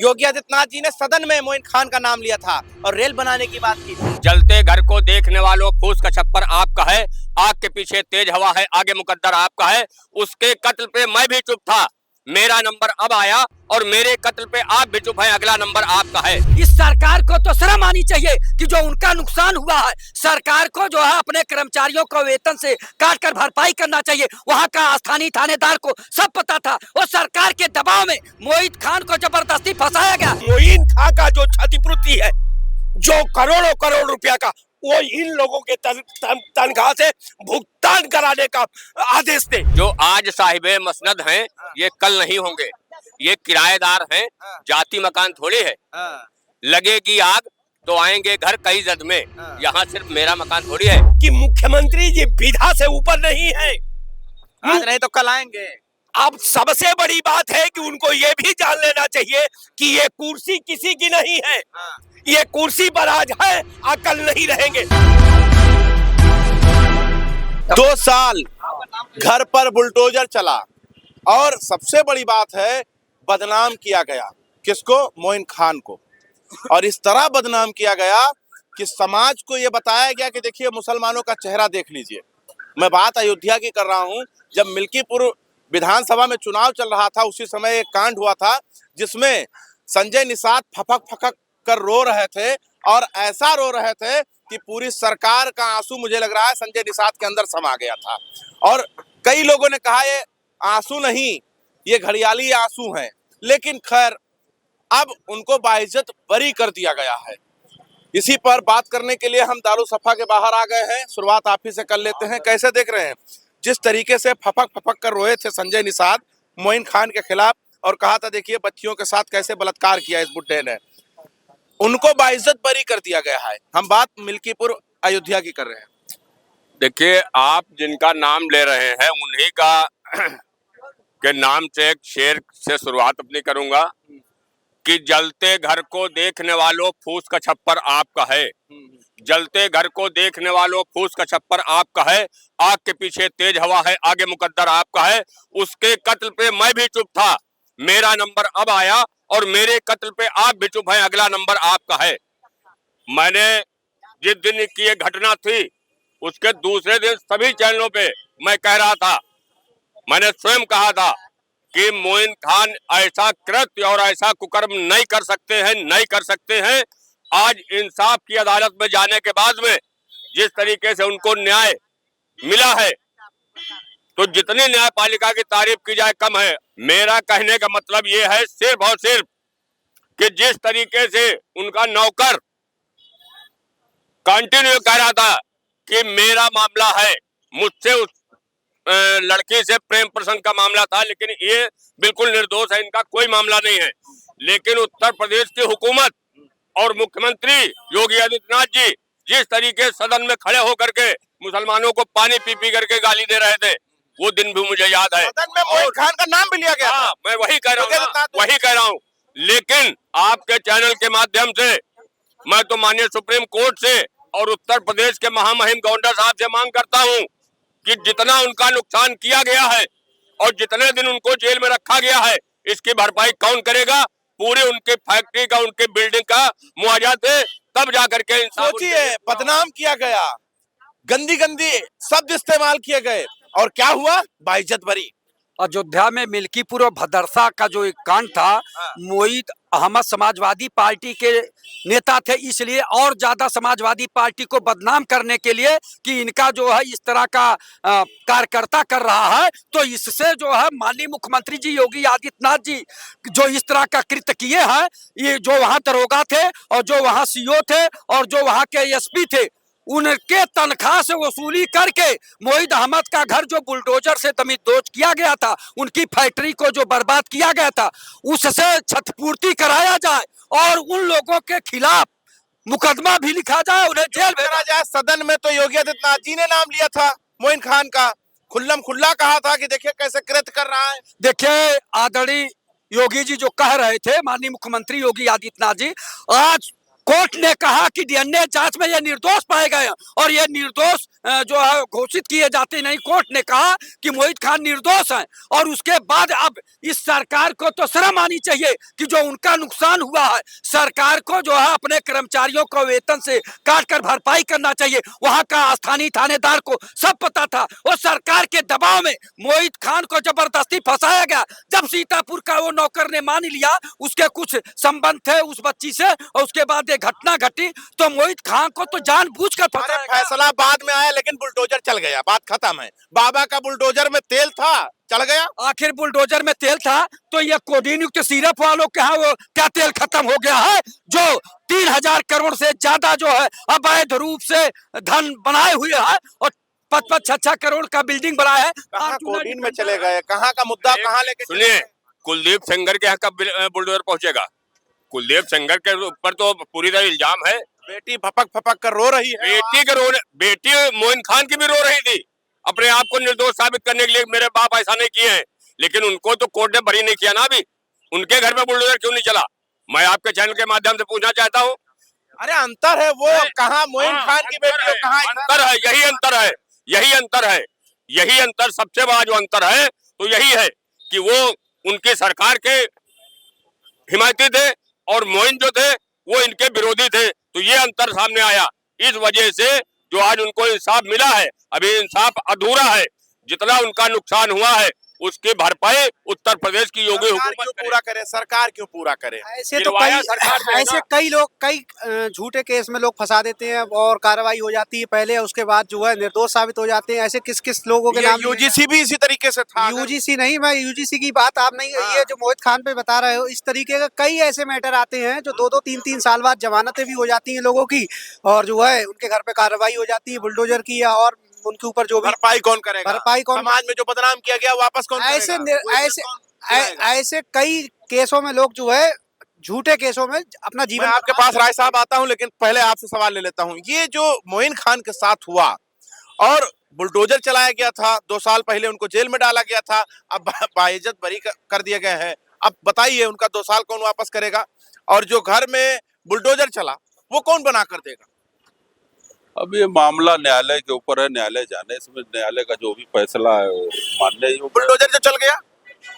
योगी आदित्यनाथ जी ने सदन में मोइन खान का नाम लिया था और रेल बनाने की बात की थी। जलते घर को देखने वालों फूस का छप्पर आपका है, आग के पीछे तेज हवा है, आगे मुकद्दर आपका है। उसके कत्ल पे मैं भी चुप था, मेरा नंबर अब आया और मेरे कत्ल पे आप भी चुप हैं, अगला नंबर आपका है। इस सरकार को तो शर्म आनी चाहिए कि जो उनका नुकसान हुआ है, सरकार को जो है अपने कर्मचारियों को वेतन से काट कर भरपाई करना चाहिए। वहाँ का स्थानीय थानेदार को सब पता था, और सरकार के दबाव में मोहित खान को जबरदस्ती फंसाया गया। मोइन खान का जो क्षतिपूर्ति है, जो करोड़ों करोड़ रुपया का, वो इन लोगों के तनख्वाह से भुगतान कराने का आदेश दे। जो आज साहिबे मसनद हैं, ये कल नहीं होंगे, ये किराएदार हैं, जाति मकान थोड़ी है। लगेगी आग तो आएंगे घर कई जद में, यहाँ सिर्फ मेरा मकान थोड़ी है। कि मुख्यमंत्री जी विधा से ऊपर नहीं है, आज नहीं तो कल आएंगे। अब सबसे बड़ी बात है कि उनको ये भी जान लेना चाहिए कि ये कुर्सी किसी की नहीं है। ये कुर्सी पर आज है, कल नहीं रहेंगे। 2 साल घर पर बुलडोजर चला और सबसे बड़ी बात है बदनाम किया गया। किसको? मोइन खान को। और इस तरह बदनाम किया गया कि समाज को यह बताया गया कि देखिए मुसलमानों का चेहरा देख लीजिए। मैं बात अयोध्या की कर रहा हूं। जब मिल्कीपुर विधानसभा में चुनाव चल रहा था, उसी समय एक कांड हुआ था जिसमें संजय निषाद फपक फपक कर रो रहे थे, और ऐसा रो रहे थे कि पूरी सरकार का आंसू, मुझे लग रहा है, संजय निषाद के अंदर समा गया था। और कई लोगों ने कहा ये आंसू नहीं, ये घड़ियाली आंसू हैं। लेकिन खैर, अब उनको बाइज्जत बरी कर दिया गया है। इसी पर बात करने के लिए हम दारुसफा के बाहर आ गए हैं। शुरुआत आप ही से कर लेते हैं। कैसे देख रहे हैं जिस तरीके से फपक फपक कर रोए थे संजय निषाद मोइन खान के खिलाफ, और कहा था देखिए बच्चियों के साथ कैसे बलात्कार किया इस बुड्ढे ने, उनको बाइज्जत बरी कर दिया गया है। हम बात मिल्कीपुर अयोध्या की कर रहे हैं। देखिए, आप जिनका नाम ले रहे हैं उन्हीं का के नाम से एक शेर से शुरुआत अपनी करूंगा कि जलते घर को देखने वालों फूस का छप्पर आपका है। जलते घर को देखने वालों फूस का छप्पर आपका है, आग के पीछे तेज हवा है, आगे मुकद्दर आपका है। उसके कत्ल पे मैं भी चुप था, मेरा नंबर अब आया और मेरे कत्ल पे आप भी चुप हैं, अगला नंबर आपका है। मैंने जिस दिन की ये घटना थी उसके दूसरे दिन सभी चैनलों पे मैं कह रहा था, मैंने स्वयं कहा था कि मोइन खान ऐसा कृत्य और ऐसा कुकर्म नहीं कर सकते हैं, नहीं कर सकते हैं। आज इंसाफ की अदालत में जाने के बाद में जिस तरीके से उनको न्याय मिला है, तो जितनी न्यायपालिका की तारीफ की जाए कम है। मेरा कहने का मतलब ये है सिर्फ और सिर्फ कि जिस तरीके से उनका नौकर कंटिन्यू कह रहा था कि मेरा मामला है, मुझसे उस लड़की से प्रेम प्रसंग का मामला था, लेकिन ये बिल्कुल निर्दोष है, इनका कोई मामला नहीं है। लेकिन उत्तर प्रदेश की हुकूमत और मुख्यमंत्री योगी आदित्यनाथ जी जिस तरीके सदन में खड़े होकर के मुसलमानों को पानी पी पी करके गाली दे रहे थे, वो दिन भी मुझे याद है। सदन में मोइन खान का नाम भी लिया गया। हाँ, मैं वही कह रहा हूँ, लेकिन आपके चैनल के माध्यम से मैं तो माननीय सुप्रीम कोर्ट से और उत्तर प्रदेश के महामहिम गवर्नर साहब से मांग करता हूँ कि जितना उनका नुकसान किया गया है और जितने दिन उनको जेल में रखा गया है, इसकी भरपाई कौन करेगा? पूरे उनके फैक्ट्री का, उनके बिल्डिंग का मुआवजा दे, तब जाकर के इंसाफ। सोचिए, बदनाम किया गया, गंदी गंदी शब्द इस्तेमाल किए गए, और क्या हुआ? बाइज्जत बरी। अयोध्या में मिल्कीपुर और भदरसा का जो एक कांड था, मोहित अहमद समाजवादी पार्टी के नेता थे, इसलिए और ज्यादा समाजवादी पार्टी को बदनाम करने के लिए कि इनका जो है इस तरह का कार्यकर्ता कर रहा है, तो इससे जो है माननीय मुख्यमंत्री जी योगी आदित्यनाथ जी जो इस तरह का कृत्य किए हैं, ये जो वहाँ दरोगा थे और जो वहाँ सीओ थे और जो वहाँ के एसपी थे, उनके तनख्वाह से वसूली करके मोहित अहमद का घर जो बुलडोजर से दमिदोज किया गया था, उनकी फैक्ट्री को जो बर्बाद किया गया था, उससे क्षतिपूर्ति कराया जाए और उन लोगों के खिलाफ मुकदमा भी लिखा जाए, उन्हें जेल भेजा जाए। सदन में तो योगी आदित्यनाथ जी ने नाम लिया था मोइन खान का, खुल्लम खुल्ला कहा था कि देखिए कैसे कृत्य कर रहा है। देखिए, आदरणीय योगी जी जो कह रहे थे, माननीय मुख्यमंत्री योगी आदित्यनाथ जी, आज कोर्ट ने कहा कि डीएनए जांच में ये निर्दोष पाए गए और ये निर्दोष जो है घोषित किए जाते नहीं। कोर्ट ने कहा कि मोहित खान निर्दोष हैं और उसके बाद अब इस सरकार को तो शर्म आनी चाहिए कि जो उनका नुकसान हुआ है सरकार को जो है अपने कर्मचारियों को वेतन से काट कर भरपाई करना चाहिए। वहां का स्थानीय थानेदार को सब पता था। वो सरकार के दबाव में मोहित खान को जबरदस्ती फंसाया गया। जब सीतापुर का वो नौकर ने मान लिया उसके कुछ संबंध थे उस बच्ची से और उसके बाद ये घटना घटी तो मोहित खान को तो जानबूझकर फंसाया गया। फैसला बाद में आया लेकिन बुलडोजर चल गया, बात खत्म है। बाबा का बुलडोजर में तेल था, चल गया। आखिर बुलडोजर में तेल था तो ये कोडीन युक्त सिरप वालों के यहाँ वो क्या तेल खत्म हो गया है जो 3000 करोड़ से ज्यादा जो है अवैध रूप से धन बनाए हुए है और 5-6 करोड़ का बिल्डिंग बनाया है। कहाँ कोडीन में चले गए, कहाँ का मुद्दा कहाँ लेके चले सुनिए, गए? कुलदीप सेंगर के यहाँ कब बुलडोजर पहुंचेगा? कुलदीप सेंगर के ऊपर तो पूरी तरह इल्जाम है। बेटी फपक फपक कर रो रही है। बेटी मोइन खान की भी रो रही थी अपने आप को निर्दोष साबित करने के लिए, मेरे बाप ऐसा नहीं किए हैं, लेकिन उनको तो कोर्ट ने बरी नहीं किया ना। अभी उनके घर में बुलडोजर क्यों नहीं चला? मैं आपके चैनल के माध्यम से पूछना चाहता हूँ। अरे अंतर है वो, कहाँ मोइन खान की बेटी हो, कहाँ अंतर है, यही अंतर है, यही अंतर है, यही अंतर सबसे बड़ा जो अंतर है तो यही है कि वो उनकी सरकार के हिमायती थे और मोइन जो थे वो इनके विरोधी थे। तो ये अंतर सामने आया। इस वजह से जो आज उनको इंसाफ मिला है, अभी इंसाफ अधूरा है। जितना उनका नुकसान हुआ है उसकी भरपाई उत्तर प्रदेश की योगी हुकूमत क्यों पूरा करे, सरकार क्यों पूरा करे? ऐसे तो कई लोग कई झूठे केस में लोग फंसा देते हैं और कार्रवाई हो जाती है पहले, उसके बाद जो है निर्दोष साबित हो जाते हैं। ऐसे किस किस लोगों के नाम? यूजीसी भी इसी तरीके से था। यूजीसी नहीं, मैं यूजीसी की बात आप नहीं, ये जो मोहित खान पे बता रहे हो, इस तरीके का कई ऐसे मैटर आते हैं जो 2-2 3-3 साल बाद जमानतें भी हो जाती हैं लोगों की और जो है उनके घर पे कार्रवाई हो जाती है बुलडोजर की और उनके ऊपर जो भी भरपाई कौन करेगा? भरपाई कौन? समाज में जो बदनाम किया गया वापस कौन ऐसे करेगा? ऐसे कई केसों में लोग जो है झूठे केसों में अपना जीवन। मैं आपके पास राय साहब आता हूं, लेकिन पहले आपसे सवाल ले लेता हूं। ये जो मोइन खान के साथ हुआ और बुलडोजर चलाया गया था, 2 साल पहले उनको जेल में डाला गया था, अब बाइज्जत बरी कर दिए गए हैं। अब बताइए उनका 2 साल कौन वापस करेगा? और जो घर में बुलडोजर चला वो कौन बना कर देगा? अब ये मामला न्यायालय के ऊपर है, न्यायालय जाने, इसमें न्यायालय का जो भी फैसला है वो मानने ही होगा। बुलडोजर जो चल गया,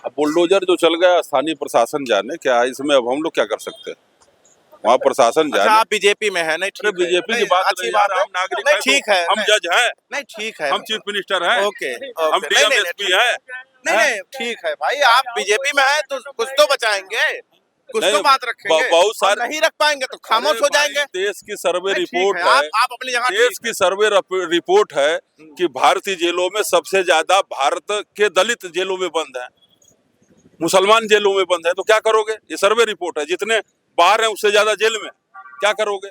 अब बुलडोजर जो चल गया स्थानीय प्रशासन जाने, क्या इसमें अब हम लोग क्या कर सकते हैं? वहाँ प्रशासन अच्छा जाने। आप बीजेपी में है? नहीं ठीक है, बीजेपी की बात अच्छी नहीं, बात यार, है। हम नागरिक नहीं हैं, ठीक है, हम जज हैं, नहीं ठीक है, हम चीफ मिनिस्टर हैं, ओके हम डीएमएसपी हैं। नहीं ठीक है भाई, आप बीजेपी में हैं तो कुछ तो बचाएंगे, कुछ तो बात रखेंगे। बहुत सारे नहीं रख पाएंगे तो खामोश हो जाएंगे। देश की सर्वे नहीं, ठीक रिपोर्ट है, है, आप अपनी जगह देश की सर्वे रिपोर्ट है कि भारतीय जेलों में सबसे ज्यादा भारत के दलित जेलों में बंद हैं, मुसलमान जेलों में बंद हैं। तो क्या करोगे? ये सर्वे रिपोर्ट है, जितने बाहर हैं उससे ज्यादा जेल में, क्या करोगे?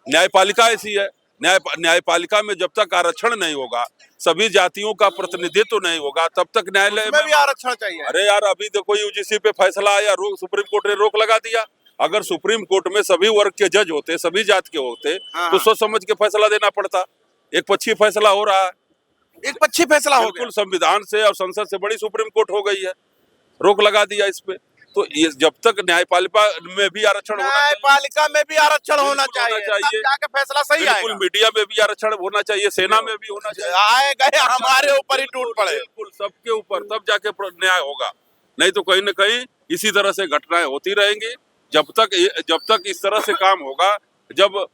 न्यायपालिका ऐसी है, न्यायपालिका में जब तक आरक्षण नहीं होगा, सभी जातियों का प्रतिनिधित्व नहीं होगा, तब तक न्यायालय में भी आरक्षण चाहिए। अरे यार, अभी देखो यूजीसी पे फैसला आया, सुप्रीम कोर्ट ने रोक लगा दिया। अगर सुप्रीम कोर्ट में सभी वर्ग के जज होते, सभी जात के होते, तो सोच समझ के फैसला देना पड़ता। एक पक्षी फैसला हो रहा है, एक पक्षी फैसला हो गया। बिल्कुल संविधान से और संसद से बड़ी सुप्रीम कोर्ट हो गई है, रोक लगा दिया इस पे। तो ये जब तक न्यायपालिका में भी आरक्षण न्यायपालिका में भी आरक्षण होना चाहिए, तब जाके फैसला सही आएगा। बिल्कुल, मीडिया में भी आरक्षण होना चाहिए, सेना में भी होना चाहिए। आए गए हमारे ऊपर ही टूट पड़े, बिल्कुल सबके ऊपर, तब जाके न्याय होगा। नहीं तो कहीं न कहीं इसी तरह से घटनाएं होती रहेंगी। जब तक इस तरह से काम होगा, जब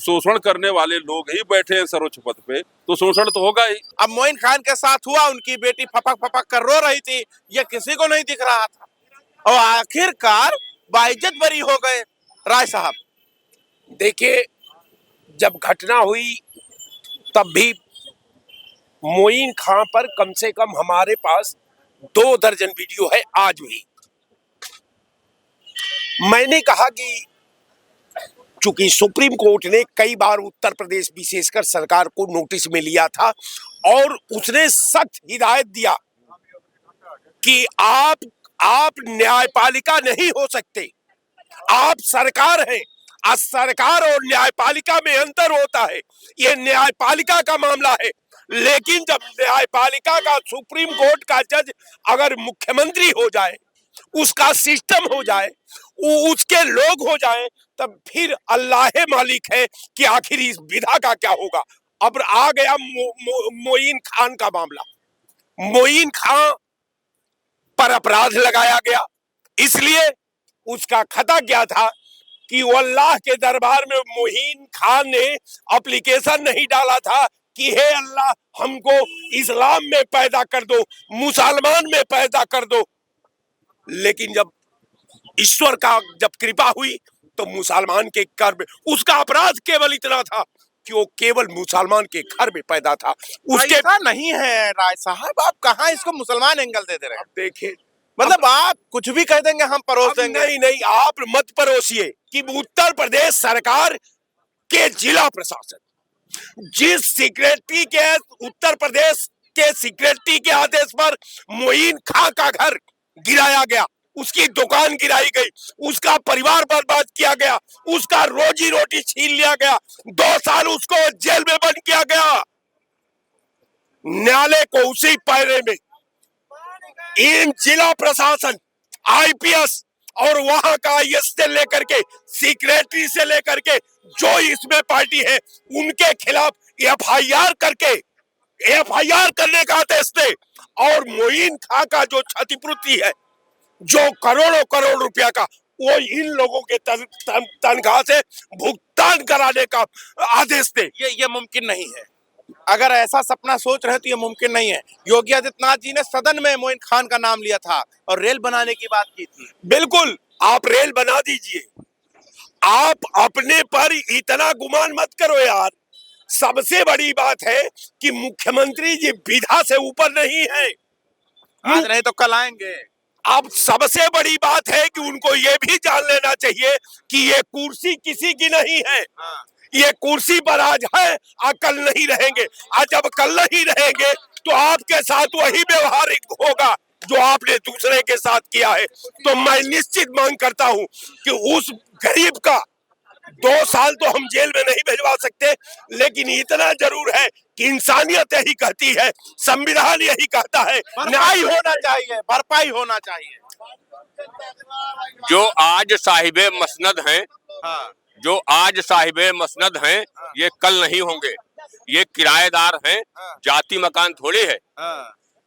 शोषण करने वाले लोग ही बैठे हैं सर्वोच्च पद पे, तो शोषण तो होगा ही। अब मोइन खान के साथ हुआ, उनकी बेटी फपक फपक कर रो रही थी, ये किसी को नहीं दिख रहा था और आखिरकार बाइज्जत बरी हो गए। राय साहब, देखिए, जब घटना हुई तब भी मोइन खां पर कम से कम हमारे पास 2 दर्जन वीडियो है आज भी। मैंने कहा कि चूंकि सुप्रीम कोर्ट ने कई बार उत्तर प्रदेश विशेषकर सरकार को नोटिस में लिया था और उसने सख्त हिदायत दिया कि आप न्यायपालिका नहीं हो सकते, आप सरकार हैं। आज सरकार और न्यायपालिका में अंतर होता है, ये न्यायपालिका का मामला है। लेकिन जब न्यायपालिका का सुप्रीम कोर्ट का जज अगर मुख्यमंत्री हो जाए, उसका सिस्टम हो जाए, उसके लोग हो जाए, तब फिर अल्लाह मालिक है कि आखिर इस विधा का क्या होगा। अब आ गया मोइन खान का मामला। मोइन खान पर अपराध लगाया गया, इसलिए उसका खता क्या था कि वो अल्लाह के दरबार में मोइन खान ने एप्लीकेशन नहीं डाला था कि हे अल्लाह हमको इस्लाम में पैदा कर दो, मुसलमान में पैदा कर दो। लेकिन जब ईश्वर का जब कृपा हुई तो मुसलमान के घर में, उसका अपराध केवल इतना था कि वो केवल मुसलमान के घर में पैदा था। उसके ऐसा नहीं है राय साहब, आप कहाँ इसको मुसलमान एंगल दे रहे हैं? देखे मतलब आप कुछ भी कह देंगे हम परोस देंगे। नहीं नहीं, आप मत परोसिए कि उत्तर प्रदेश सरकार के जिला प्रशासन जिस सेक्रेटरी के, उत्तर प्रदेश के सेक्रेटरी के आदेश पर मोइन खां का घर गिराया गया, उसकी दुकान गिराई गई, उसका परिवार बर्बाद किया गया, उसका रोजी रोटी छीन लिया गया, 2 साल उसको जेल में बंद किया गया। न्यायालय को उसी पैरे में इन जिला प्रशासन, आईपीएस और वहां का आईएएस से लेकर के सेक्रेटरी से लेकर के जो इसमें पार्टी है उनके खिलाफ एफआईआर करने का आदेश दे। और मोइन खां का जो क्षतिपूर्ति है, जो करोड़ों करोड़ रुपया का, वो इन लोगों के तनख्वाह से भुगतान कराने का आदेश दे। ये मुमकिन नहीं है। अगर ऐसा सपना सोच रहे तो ये मुमकिन नहीं है। योगी आदित्यनाथ जी ने सदन में मोइन खान का नाम लिया था और रेल बनाने की बात की थी। बिल्कुल, आप रेल बना दीजिए, आप अपने पर इतना गुमान मत करो यार। सबसे बड़ी बात है कि मुख्यमंत्री जी विधा से ऊपर नहीं है। आज नहीं तो कल आएंगे। अब सबसे बड़ी बात है कि उनको ये भी जान लेना चाहिए कि ये कुर्सी किसी की नहीं है। ये कुर्सी पर आज है, कल नहीं रहेंगे। आज जब कल नहीं रहेंगे तो आपके साथ वही व्यवहार होगा जो आपने दूसरे के साथ किया है। तो मैं निश्चित मांग करता हूं कि उस गरीब का 2 साल तो हम जेल में नहीं भिजवा सकते, लेकिन इतना जरूर है कि इंसानियत यही कहती है, संविधान यही कहता है, न्याय होना चाहिए, भरपाई होना चाहिए। जो आज साहिबे मसनद हैं, जो आज साहिबे मसनद हैं, ये कल नहीं होंगे। ये किराएदार हैं, जाति मकान थोड़ी है।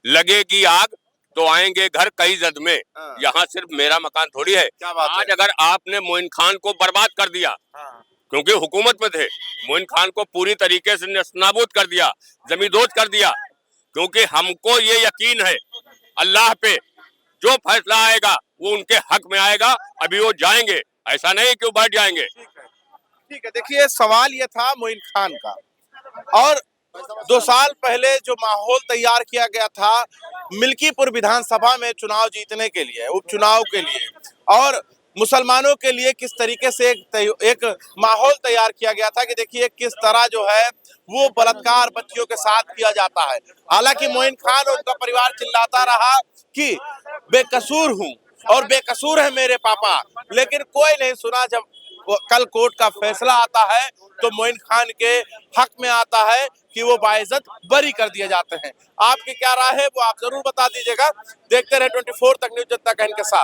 लगेगी आग तो आएंगे घर कई जद में, यहाँ सिर्फ मेरा मकान थोड़ी है। आज अगर आपने मोइन खान को बर्बाद कर दिया, क्योंकि हुकूमत में थे, मोइन खान को पूरी तरीके से नेस्तनाबूद कर दिया, जमींदोज कर दिया, क्योंकि हमको ये यकीन है अल्लाह पे, जो फैसला आएगा वो उनके हक में आएगा। अभी वो जाएंगे, ऐसा नहीं कि वो बैठ जाएंगे। ठीक है, देखिए सवाल ये था मोइन खान का, और 2 साल पहले जो माहौल तैयार किया गया था मिल्कीपुर विधानसभा में चुनाव जीतने के लिए, उपचुनाव के लिए, और मुसलमानों के लिए किस तरीके से एक माहौल तैयार किया गया था कि देखिए किस तरह जो है वो बलात्कार बच्चियों के साथ किया जाता है। हालांकि मोइन खान और उनका परिवार चिल्लाता रहा कि बेकसूर हूं और बेकसूर है मेरे पापा, लेकिन कोई नहीं सुना। जब कल कोर्ट का फैसला आता है तो मोइन खान के हक में आता है कि वो बाइज्जत बरी कर दिए जाते हैं। आपकी क्या राय है वो आप जरूर बता दीजिएगा। देखते रहे 24 तक न्यूज़ जनता का इनके साथ।